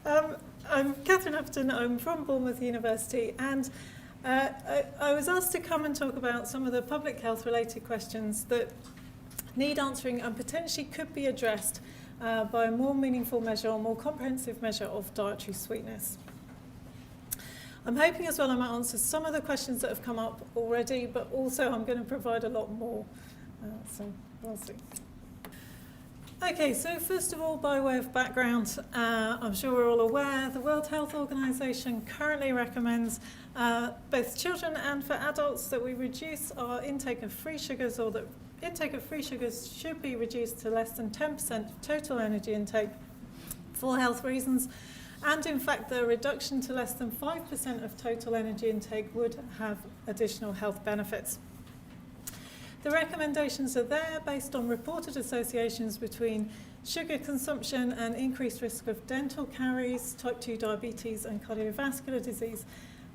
I'm Katherine Appleton. I'm from Bournemouth University, and I was asked to come and talk about some of the public health related questions that need answering and potentially could be addressed by a more meaningful measure or more comprehensive measure of dietary sweetness. I'm hoping as well I might answer some of the questions that have come up already, but also I'm going to provide a lot more. So we'll see. Okay, so first of all, by way of background, I'm sure we're all aware the World Health Organization currently recommends both children and for adults that we reduce our intake of free sugars, or that intake of free sugars should be reduced to less than 10% of total energy intake for health reasons. And in fact, the reduction to less than 5% of total energy intake would have additional health benefits. The recommendations are there based on reported associations between sugar consumption and increased risk of dental caries, type 2 diabetes and cardiovascular disease,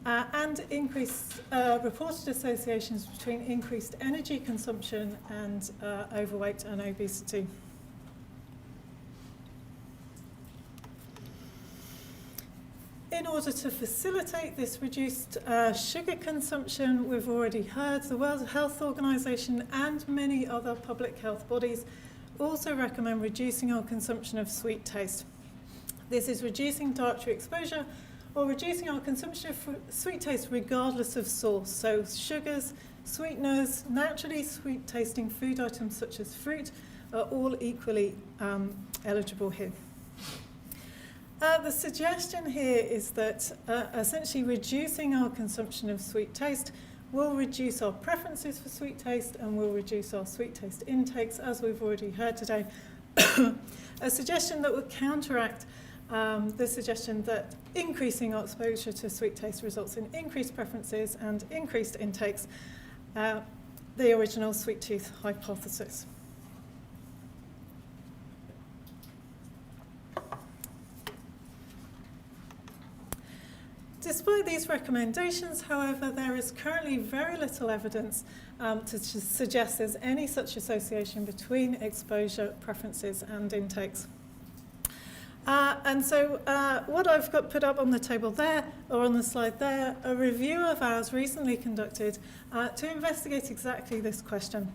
and increased reported associations between increased energy consumption and overweight and obesity. In order to facilitate this reduced sugar consumption, we've already heard the World Health Organization and many other public health bodies also recommend reducing our consumption of sweet taste. This is reducing dietary exposure or reducing our consumption of sweet taste regardless of source. So sugars, sweeteners, naturally sweet tasting food items such as fruit are all equally eligible here. The suggestion here is that essentially reducing our consumption of sweet taste will reduce our preferences for sweet taste and will reduce our sweet taste intakes, as we've already heard today. A suggestion that would counteract the suggestion that increasing our exposure to sweet taste results in increased preferences and increased intakes, the original sweet tooth hypothesis. Despite these recommendations, however, there is currently very little evidence to suggest there's any such association between exposure, preferences and intakes. And so what I've got put up on the table there, or on the slide there, a review of ours recently conducted to investigate exactly this question.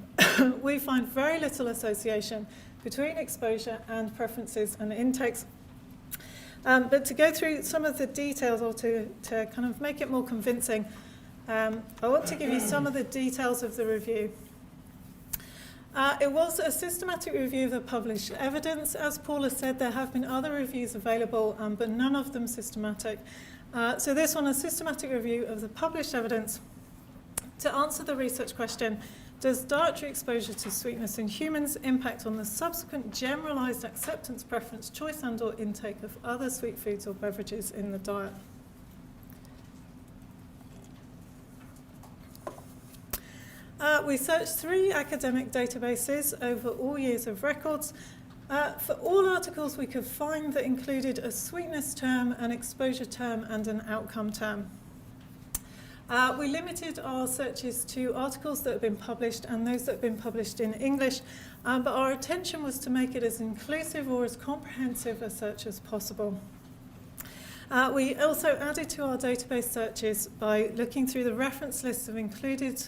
We find very little association between exposure and preferences and intakes. But to go through some of the details, or to kind of make it more convincing, I want to give you some of the details of the review. It was a systematic review of the published evidence. As Paula said, there have been other reviews available, but none of them systematic. So this one, a systematic review of the published evidence to answer the research question, does dietary exposure to sweetness in humans impact on the subsequent generalised acceptance, preference, choice and or intake of other sweet foods or beverages in the diet? We searched 3 academic databases over all years of records. For all articles we could find that included a sweetness term, an exposure term and an outcome term. We limited our searches to articles that have been published and those that have been published in English, but our intention was to make it as inclusive or as comprehensive a search as possible. We also added to our database searches by looking through the reference lists of included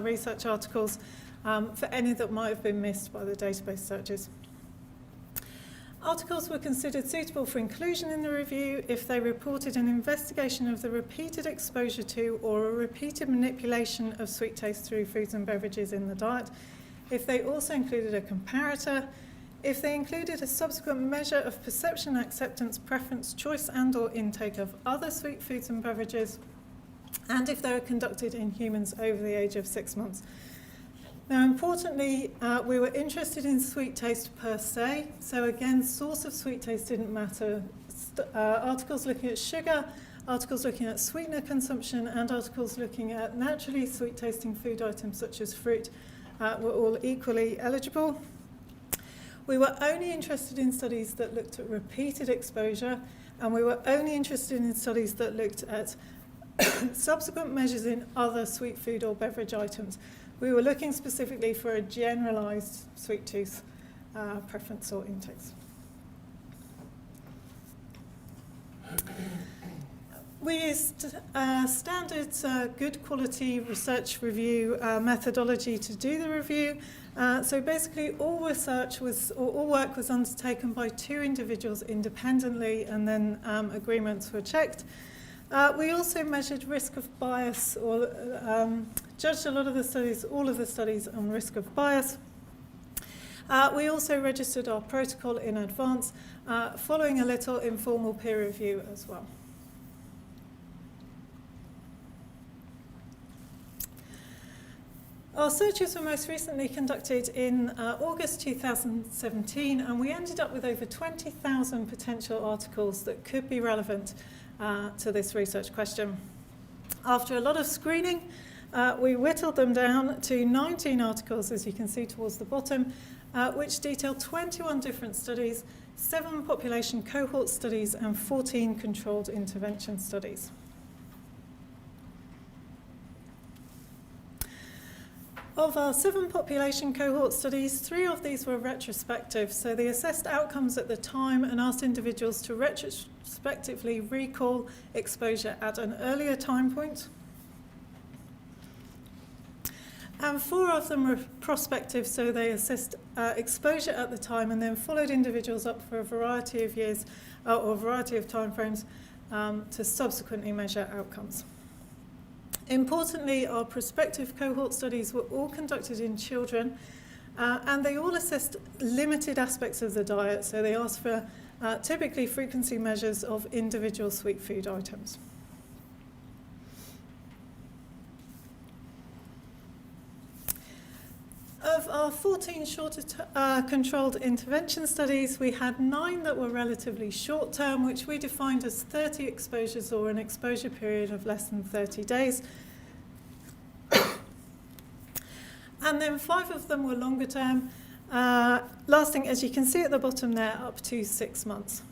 research articles for any that might have been missed by the database searches. Articles were considered suitable for inclusion in the review if they reported an investigation of the repeated exposure to or a repeated manipulation of sweet taste through foods and beverages in the diet, if they also included a comparator, if they included a subsequent measure of perception, acceptance, preference, choice and or intake of other sweet foods and beverages, and if they were conducted in humans over the age of 6 months. Now, importantly, we were interested in sweet taste per se. So again, source of sweet taste didn't matter. Articles looking at sugar, articles looking at sweetener consumption, and articles looking at naturally sweet tasting food items such as fruit were all equally eligible. We were only interested in studies that looked at repeated exposure, and we were only interested in studies that looked at subsequent measures in other sweet food or beverage items. We were looking specifically for a generalised sweet tooth preference or intakes. We used standard good quality research review methodology to do the review. So basically all work was undertaken by 2 individuals independently, and then agreements were checked. We also measured risk of bias, or judged all of the studies on risk of bias. We also registered our protocol in advance, following a little informal peer review as well. Our searches were most recently conducted in August 2017, and we ended up with over 20,000 potential articles that could be relevant to this research question. After a lot of screening, we whittled them down to 19 articles, as you can see towards the bottom, which detail 21 different studies, 7 population cohort studies, and 14 controlled intervention studies. Of our 7 population cohort studies, 3 of these were retrospective, so they assessed outcomes at the time and asked individuals to retrospectively recall exposure at an earlier time point. And 4 of them were prospective, so they assessed exposure at the time and then followed individuals up for a variety of years or a variety of timeframes to subsequently measure outcomes. Importantly, our prospective cohort studies were all conducted in children, and they all assessed limited aspects of the diet, so they asked for typically frequency measures of individual sweet food items. Of our 14 shorter controlled intervention studies, we had 9 that were relatively short term, which we defined as 30 exposures or an exposure period of less than 30 days. And then 5 of them were longer term, lasting, as you can see at the bottom there, up to 6 months.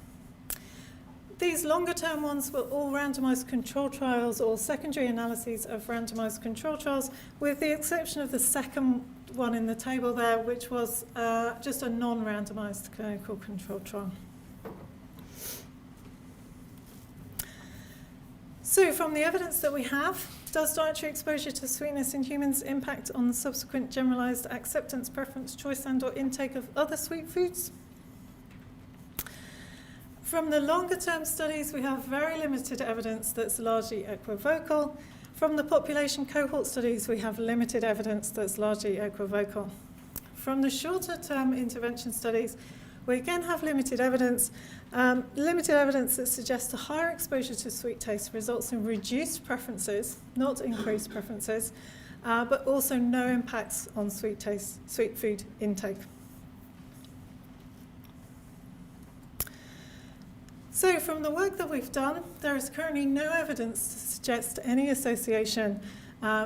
These longer term ones were all randomized control trials or secondary analyses of randomized control trials, with the exception of the second one in the table there, which was just a non-randomized clinical control trial. So from the evidence that we have, does dietary exposure to sweetness in humans impact on the subsequent generalized acceptance, preference, choice and or intake of other sweet foods? From the longer term studies, we have very limited evidence that's largely equivocal. From the population cohort studies, we have limited evidence that's largely equivocal. From the shorter term intervention studies, we again have limited evidence that suggests a higher exposure to sweet taste results in reduced preferences, not increased preferences, but also no impacts on sweet food intake. So from the work that we've done, there is currently no evidence to suggest any association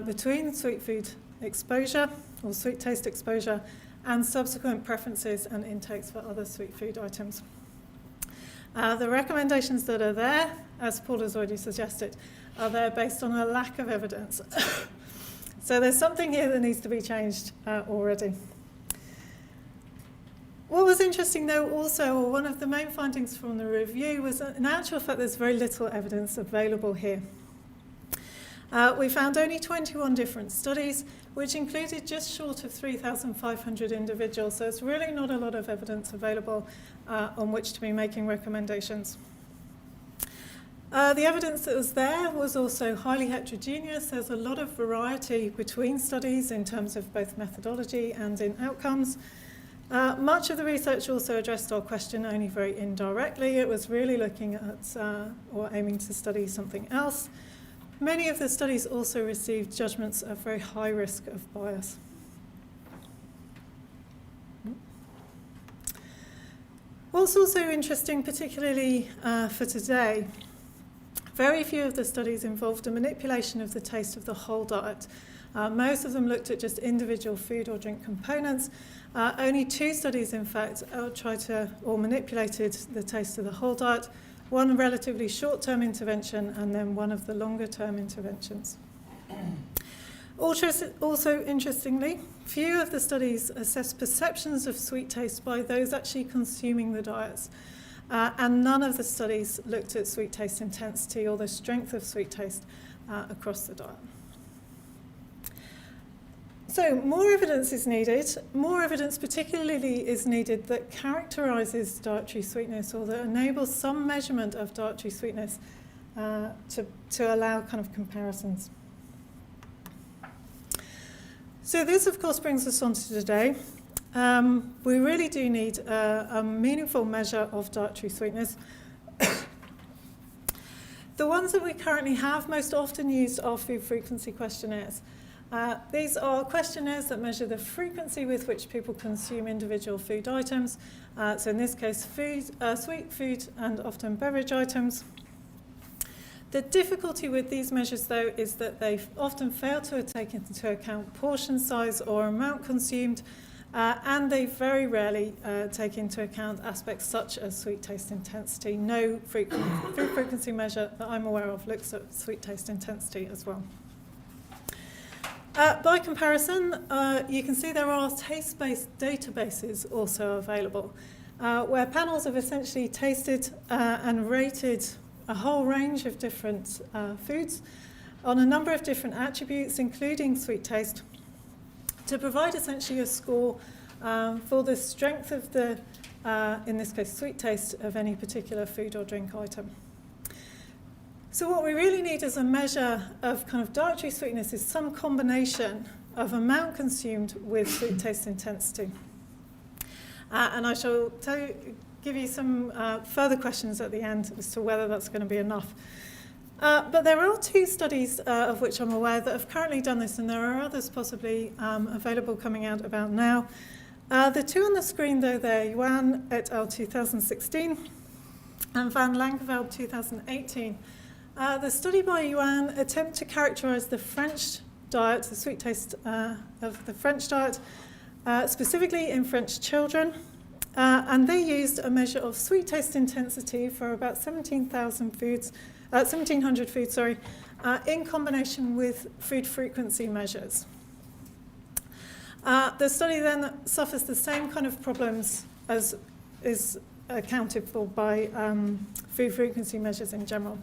between sweet food exposure or sweet taste exposure and subsequent preferences and intakes for other sweet food items. The recommendations that are there, as Paul has already suggested, are there based on a lack of evidence. So there's something here that needs to be changed already. What was interesting though also, or one of the main findings from the review, was that in actual fact there's very little evidence available here. We found only 21 different studies, which included just short of 3,500 individuals, so it's really not a lot of evidence available on which to be making recommendations. The evidence that was there was also highly heterogeneous. There's a lot of variety between studies in terms of both methodology and in outcomes. Much of the research also addressed our question only very indirectly. It was really looking at or aiming to study something else. Many of the studies also received judgments of very high risk of bias. What's also interesting, particularly for today, very few of the studies involved a manipulation of the taste of the whole diet. Most of them looked at just individual food or drink components. Only 2 studies, in fact, tried to or manipulated the taste of the whole diet. One relatively short-term intervention and then one of the longer-term interventions. Also, interestingly, few of the studies assessed perceptions of sweet taste by those actually consuming the diets. and none of the studies looked at sweet taste intensity or the strength of sweet taste across the diet. So more evidence is needed. More evidence particularly is needed that characterises dietary sweetness or that enables some measurement of dietary sweetness to allow kind of comparisons. So this, of course, brings us on to today. We really do need a meaningful measure of dietary sweetness. The ones that we currently have most often used are food frequency questionnaires. These are questionnaires that measure the frequency with which people consume individual food items. So in this case, sweet food and often beverage items. The difficulty with these measures, though, is that they often fail to take into account portion size or amount consumed, and they very rarely take into account aspects such as sweet taste intensity. No food frequency measure that I'm aware of looks at sweet taste intensity as well. By comparison, you can see there are taste-based databases also available, where panels have essentially tasted and rated a whole range of different foods on a number of different attributes, including sweet taste, to provide essentially a score for the strength of the, in this case, sweet taste of any particular food or drink item. So what we really need as a measure of kind of dietary sweetness is some combination of amount consumed with sweet taste intensity. And I shall give you some further questions at the end as to whether that's going to be enough. But there are two studies of which I'm aware that have currently done this, and there are others possibly available coming out about now. The two on the screen, though, they're Yuan et al. 2016 and Van Langeveld 2018. The study by Yuan attempt to characterise the French diet, the sweet taste of the French diet, specifically in French children, and they used a measure of sweet taste intensity for about 1700 foods, in combination with food frequency measures. The study then suffers the same kind of problems as is accounted for by food frequency measures in general.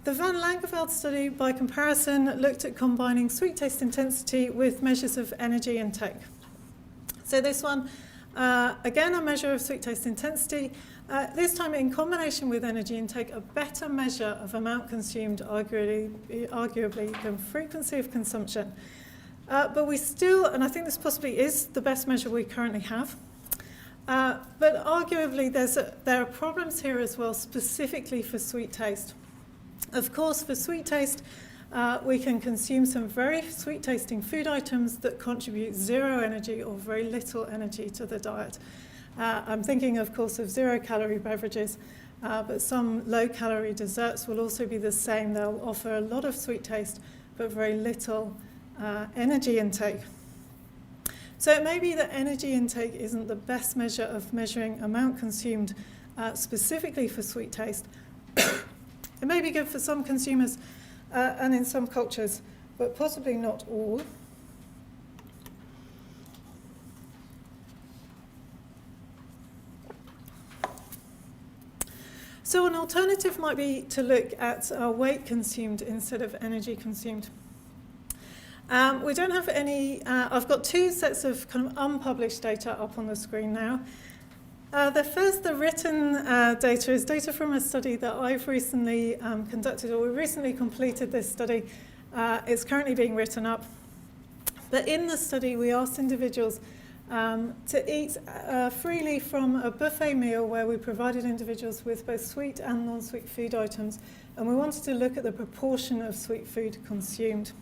The Van Langeveld study, by comparison, looked at combining sweet taste intensity with measures of energy intake. So this one, again, a measure of sweet taste intensity, this time in combination with energy intake, a better measure of amount consumed, arguably than frequency of consumption. But we still, and I think this possibly is the best measure we currently have, but arguably there are problems here as well, specifically for sweet taste. Of course, for sweet taste, we can consume some very sweet tasting food items that contribute zero energy or very little energy to the diet. I'm thinking, of course, of zero-calorie beverages, but some low-calorie desserts will also be the same. They'll offer a lot of sweet taste, but very little energy intake. So it may be that energy intake isn't the best measure of measuring amount consumed specifically for sweet taste. It may be good for some consumers and in some cultures, but possibly not all. So an alternative might be to look at weight consumed instead of energy consumed. We don't have any, I've got two sets of kind of unpublished data up on the screen now. The first, the written data, is data from a study that I've recently conducted, or we recently completed this study. It's currently being written up. But in the study, we asked individuals to eat freely from a buffet meal where we provided individuals with both sweet and non-sweet food items, and we wanted to look at the proportion of sweet food consumed.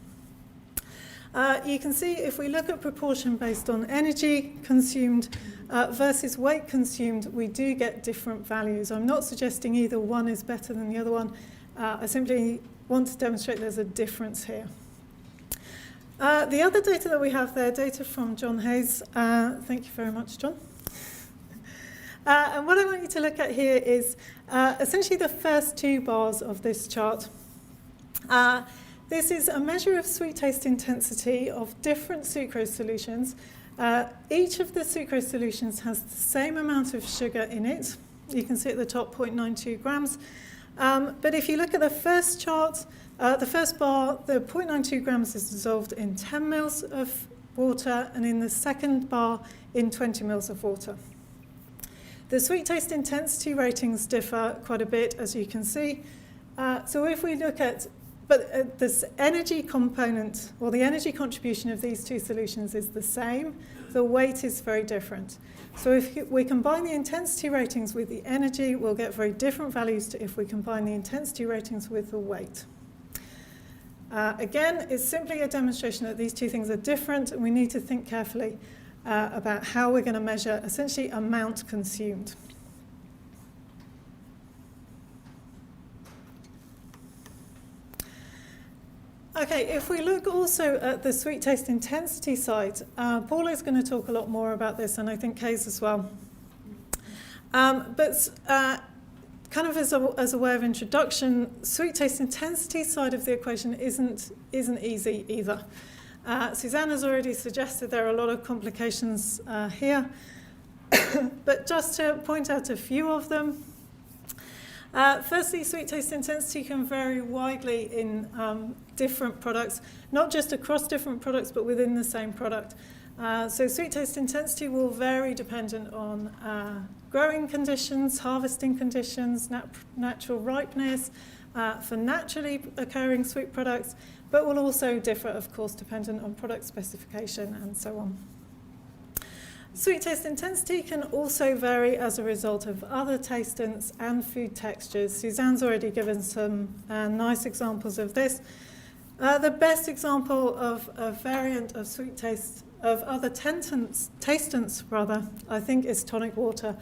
You can see if we look at proportion based on energy consumed versus weight consumed, we do get different values. I'm not suggesting either one is better than the other one. I simply want to demonstrate there's a difference here. The other data that we have there, data from John Hayes. Thank you very much, John. And what I want you to look at here is essentially the first two bars of this chart. This is a measure of sweet taste intensity of different sucrose solutions. Each of the sucrose solutions has the same amount of sugar in it, You can see at the top 0.92 grams. But if you look at the first chart, the first bar, the 0.92 grams is dissolved in 10 mils of water, and in the second bar in 20 mils of water. The sweet taste intensity ratings differ quite a bit, as you can see. So if we look at, this energy component, or the energy contribution of these two solutions is the same. The weight is very different. So if we combine the intensity ratings with the energy, we'll get very different values to if we combine the intensity ratings with the weight. Again, it's simply a demonstration that these two things are different, and we need to think carefully about how we're going to measure, essentially, amount consumed. Okay, if we look also at the sweet taste intensity side, Paula is going to talk a lot more about this, and I think Kay's as well. Kind of as a way of introduction, sweet taste intensity side of the equation isn't easy either. Suzanne has already suggested there are a lot of complications here, but just to point out a few of them. Firstly, sweet taste intensity can vary widely in different products, not just across different products, but within the same product. So sweet taste intensity will vary dependent on growing conditions, harvesting conditions, natural ripeness for naturally occurring sweet products, but will also differ, of course, dependent on product specification and so on. Sweet taste intensity can also vary as a result of other tastants and food textures. Suzanne's already given some nice examples of this. The best example of a variant of sweet taste of other tastants, I think, is tonic water.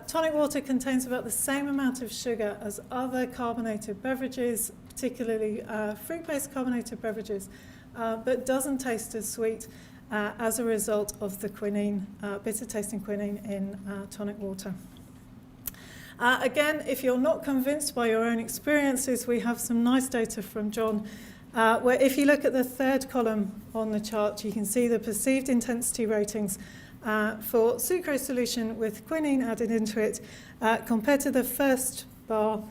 Tonic water contains about the same amount of sugar as other carbonated beverages, particularly fruit-based carbonated beverages, but doesn't taste as sweet as a result of the quinine, bitter-tasting quinine in tonic water. Again, if you're not convinced by your own experiences, we have some nice data from John, where if you look at the third column on the chart, you can see the perceived intensity ratings for sucrose solution with quinine added into it, compared to the first bar,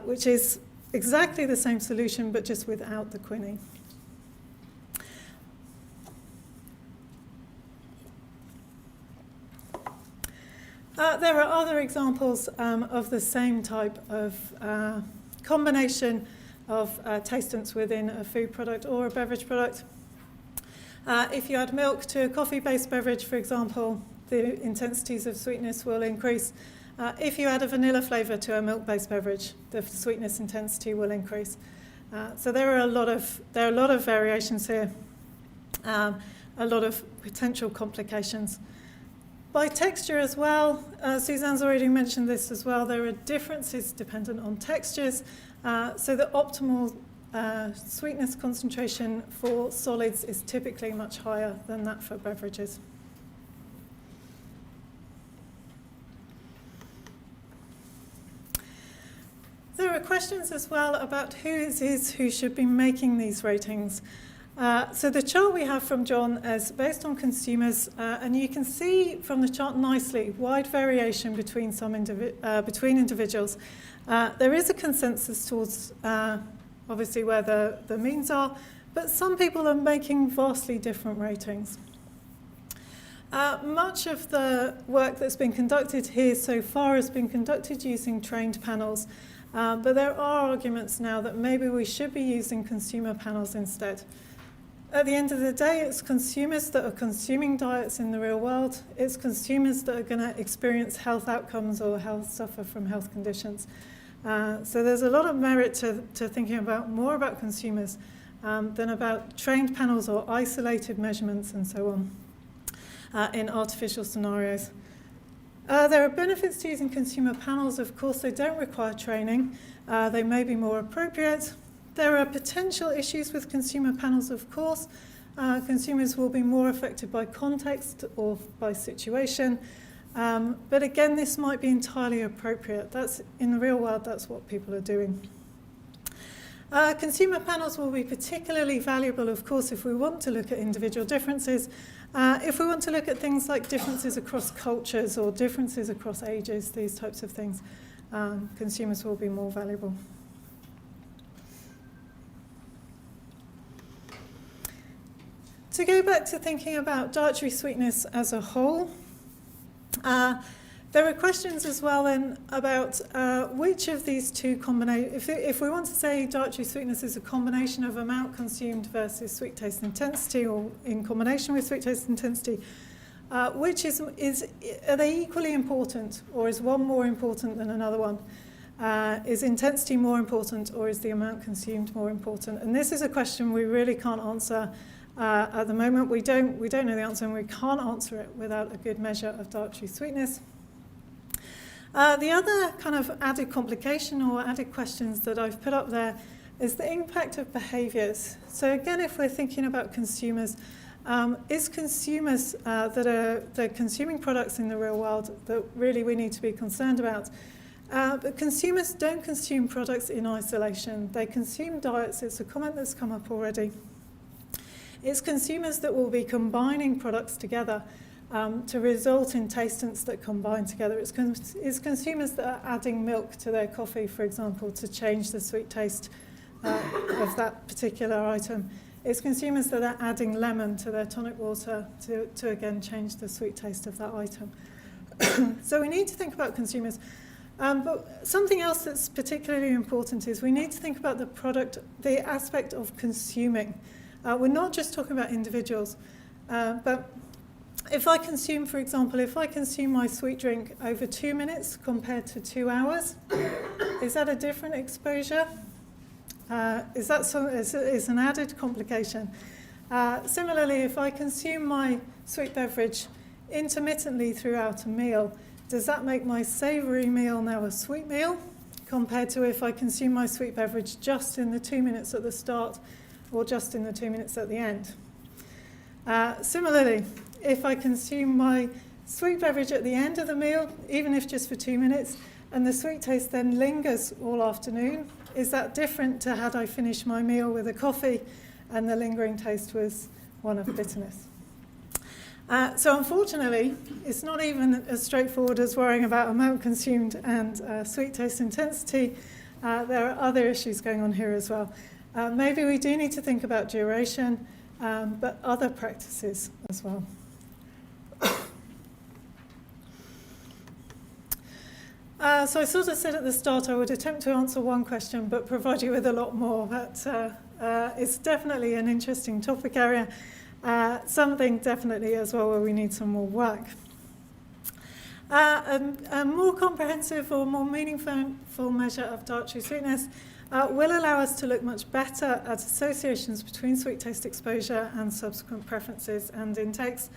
which is exactly the same solution, but just without the quinine. There are other examples of the same type of combination of tastants within a food product or a beverage product. If you add milk to a coffee-based beverage, for example, the intensities of sweetness will increase. If you add a vanilla flavour to a milk-based beverage, the sweetness intensity will increase. So there are a lot of variations here, a lot of potential complications. By texture as well, Suzanne's already mentioned this as well, there are differences dependent on textures. So the optimal sweetness concentration for solids is typically much higher than that for beverages. There are questions as well about who should be making these ratings. So the chart we have from John is based on consumers, and you can see from the chart nicely wide variation between between individuals. There is a consensus towards obviously where the means are, but some people are making vastly different ratings. Much of the work that's been conducted here so far has been conducted using trained panels, but there are arguments now that maybe we should be using consumer panels instead. At the end of the day, it's consumers that are consuming diets in the real world. It's consumers that are going to experience health outcomes or suffer from health conditions. So there's a lot of merit to thinking more about consumers than about trained panels or isolated measurements and so on in artificial scenarios. There are benefits to using consumer panels. Of course, they don't require training. They may be more appropriate. There are potential issues with consumer panels, of course. Consumers will be more affected by context or by situation. But again, this might be entirely appropriate. In the real world, that's what people are doing. Consumer panels will be particularly valuable, of course, if we want to look at individual differences. If we want to look at things like differences across cultures or differences across ages, these types of things, consumers will be more valuable. To go back to thinking about dietary sweetness as a whole, there are questions as well then about which of these two combinations, if we want to say dietary sweetness is a combination of amount consumed versus sweet taste intensity or in combination with sweet taste intensity, which are they equally important, or is one more important than another one? Is intensity more important, or is the amount consumed more important? And this is a question we really can't answer at the moment. We don't know the answer, and we can't answer it without a good measure of dietary sweetness. The other kind of added complication or added questions that I've put up there is the impact of behaviours. So again, if we're thinking about consumers, is consumers they're consuming products in the real world that really we need to be concerned about? But consumers don't consume products in isolation. They consume diets. It's a comment that's come up already. It's consumers that will be combining products together to result in tastants that combine together. It's consumers that are adding milk to their coffee, for example, to change the sweet taste of that particular item. It's consumers that are adding lemon to their tonic water to again change the sweet taste of that item. So we need to think about consumers. But something else that's particularly important is we need to think about the aspect of consuming. We're not just talking about individuals, but if I consume, for example, if I consume my sweet drink over 2 minutes compared to 2 hours, is that a different exposure? Is an added complication. Similarly, if I consume my sweet beverage intermittently throughout a meal, does that make my savoury meal now a sweet meal compared to if I consume my sweet beverage just in the 2 minutes at the start or just in the 2 minutes at the end? Similarly, if I consume my sweet beverage at the end of the meal, even if just for 2 minutes, and the sweet taste then lingers all afternoon, is that different to had I finished my meal with a coffee and the lingering taste was one of bitterness? So unfortunately, it's not even as straightforward as worrying about amount consumed and sweet taste intensity. There are other issues going on here as well. Maybe we do need to think about duration, but other practices as well. So I sort of said at the start I would attempt to answer one question but provide you with a lot more. But it's definitely an interesting topic area, something definitely as well where we need some more work. A more comprehensive or more meaningful measure of dietary sweetness will allow us to look much better at associations between sweet taste exposure and subsequent preferences and intakes.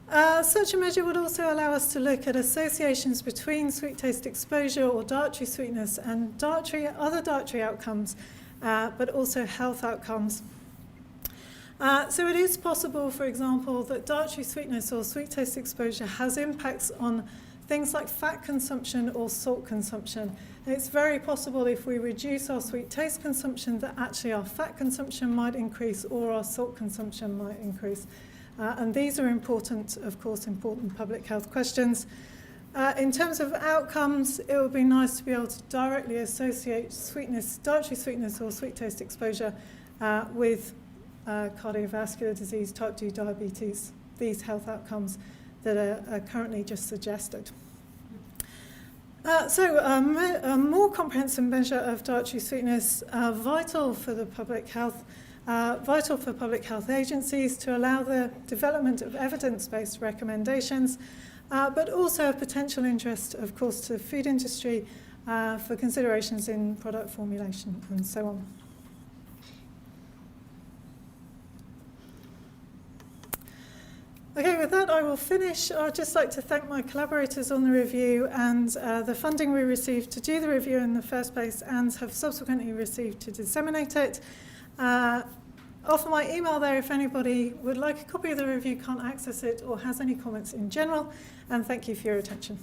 Such a measure would also allow us to look at associations between sweet taste exposure or dietary sweetness and other dietary outcomes, but also health outcomes. So it is possible, for example, that dietary sweetness or sweet taste exposure has impacts on things like fat consumption or salt consumption. And it's very possible if we reduce our sweet taste consumption that actually our fat consumption might increase or our salt consumption might increase. And these are important, of course, important public health questions. In terms of outcomes, it would be nice to be able to directly associate dietary sweetness or sweet taste exposure with cardiovascular disease, type 2 diabetes, these health outcomes that are currently just suggested. So a more comprehensive measure of dietary sweetness, vital for public health agencies to allow the development of evidence-based recommendations, but also a potential interest, of course, to the food industry for considerations in product formulation and so on. Okay, with that I will finish. I'd just like to thank my collaborators on the review and the funding we received to do the review in the first place and have subsequently received to disseminate it. Offer my email there if anybody would like a copy of the review, can't access it, or has any comments in general, and thank you for your attention.